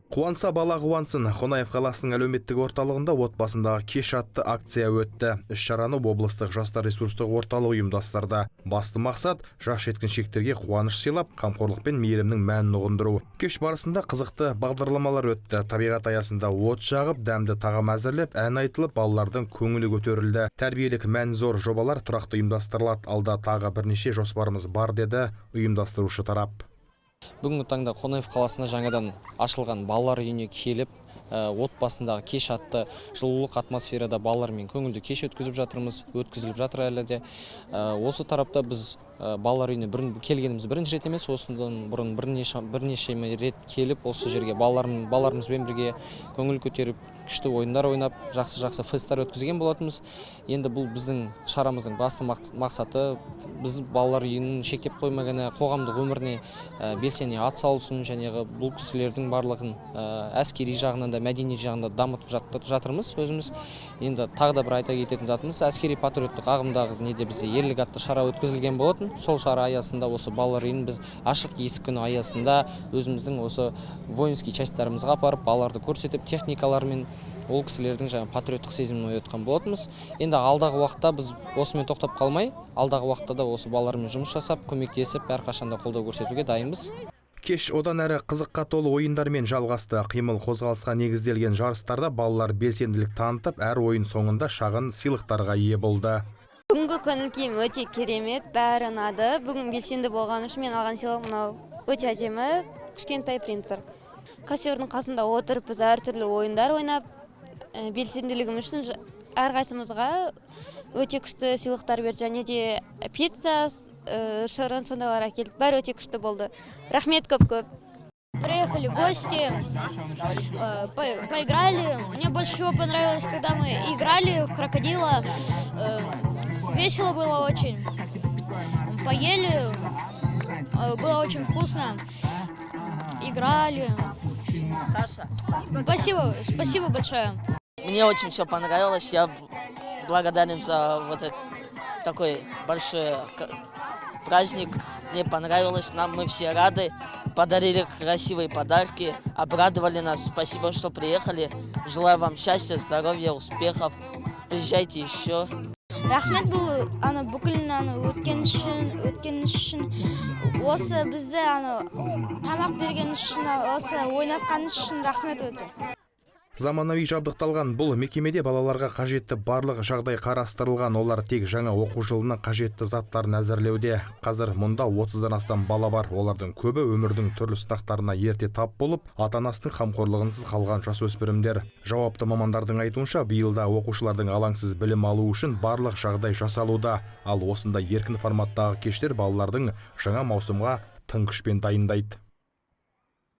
Қуанса бала қуансын. Қонаев қаласының әлеуметтік орталығында отбасындағы кеш атты акция өтті. Іс-шараны облыстық жастар ресурстық орталығы ұйымдастырды. Басты мақсат жас жеткіншектерге қуаныш сыйлап, қамқорлық пен мейірімнің мәнін ұғындыру. Кеш барысында қызықты бағдарламалар өтті. Табиғат аясында от жағып, дәмді тағам әзірлеп, ән айтылып, балалардың көңілі көтерілді. Тәрбиелік мән зор жобалар тұрақты ұйымдастырылады. Алда тағы бірнеше жоспарымыз бар, деді ұйымдастырушы тарап. Бүгінгі таңда Қонаев қаласына жаңадан ашылған балалар үйіне келіп, отбасындағы кеш атты жылулық атмосферада балалармен көңілді кеш өткізіп өткізіліп жатыр әлі де. Осы тарапта біз балалар үйіне келгеніміз бірінші рет емес, осыдан бұрын бірнеше рет келіп, осы жерге балаларымызбен бірге көңіл көтеріп, күшті ойындар ойнап, жақсы фесттар өткізген болатынбыз. Енді бұл біздің шарамыздың басты мақсаты, біз балалар үйінің шектеп қоймағаны қоғамдық өміріне белсене атсалысуын, және бұл кісілердің барлығын әскери жағынан да мәдени жағында дамытып жатырмыз өзіміз. Енді тағы да бір айта кететін затымыз, әскери патриоттық ағымдағы неде бізде ерлік атты шара өткізілген болатын. Сол шара аясында осы балалар үйін біз ашық есік күні аясында өзіміздің осы воинский частьтарымызға апарып, балаларды көрсетіп, техникалармен ол кісілердің жаңа патриоттық сезімін оятқан болатынбыз. Енді алдағы уақытта біз осымен тоқтап қалмай, алдағы уақытта да осы балалармен жұмыс жасап, көмектесіп, әрқашанда қолдау көрсетуге дайынбыз. Кеш одан әрі қызыққа толы ойындармен жалғасты. Қимыл қозғалысқа негізделген жарыстарда балалар белсенділік танытып, әр ойын соңында шағын сыйлықтарға ие болды. Бүгінгі көңіл күйім өте керемет, бәрі ұнады. Бүгін белсенді болған үшін мен алған сыйлық мынау өте әдемі, кішкентай принтер. Кассирдің қасында отырып, біз әртүрлі ойындар ойнап, белсенділігім үшін әрқайсымызға өте күшті сыйлықтар берді, және де пицца, шырын сондайлар әкелді. Бәрі өте күшті болды. Рахмет көп-көп. Приехали гости, поиграли. Мне больше всего понравилось, когда мы играли в крокодила. Весело было очень. Поели, было очень вкусно. Играли. Саша. Спасибо большое. Мне очень все понравилось. Я благодарен за вот этот такой большой праздник. Мне понравилось. Мы все рады. Подарили красивые подарки. Обрадовали нас. Спасибо, что приехали. Желаю вам счастья, здоровья, успехов. Приезжайте еще. Рахмет бұл бүкіл өткен үшін, осы бізді тамақ берген үшін, осы ойнатқан үшін рахмет өте. Заманауи жабдықталған бұл мекемеде балаларға қажетті барлық жағдай қарастырылған. Олар тек жаңа оқу жылына қажетті заттарын әзірлеуде. Қазір мұнда 30-дан астам бала бар. Олардың көбі өмірдің түрлі сынақтарына ерте тап болып, ата-анасының қамқорлығынсыз қалған жасөспірімдер. Жауапты мамандардың айтуынша, биылда оқушылардың алаңсыз білім алу үшін барлық жағдай жасалуда. Ал осында еркін форматтағы кештер балалардың жаңа маусымға тың күшпен дайындайды.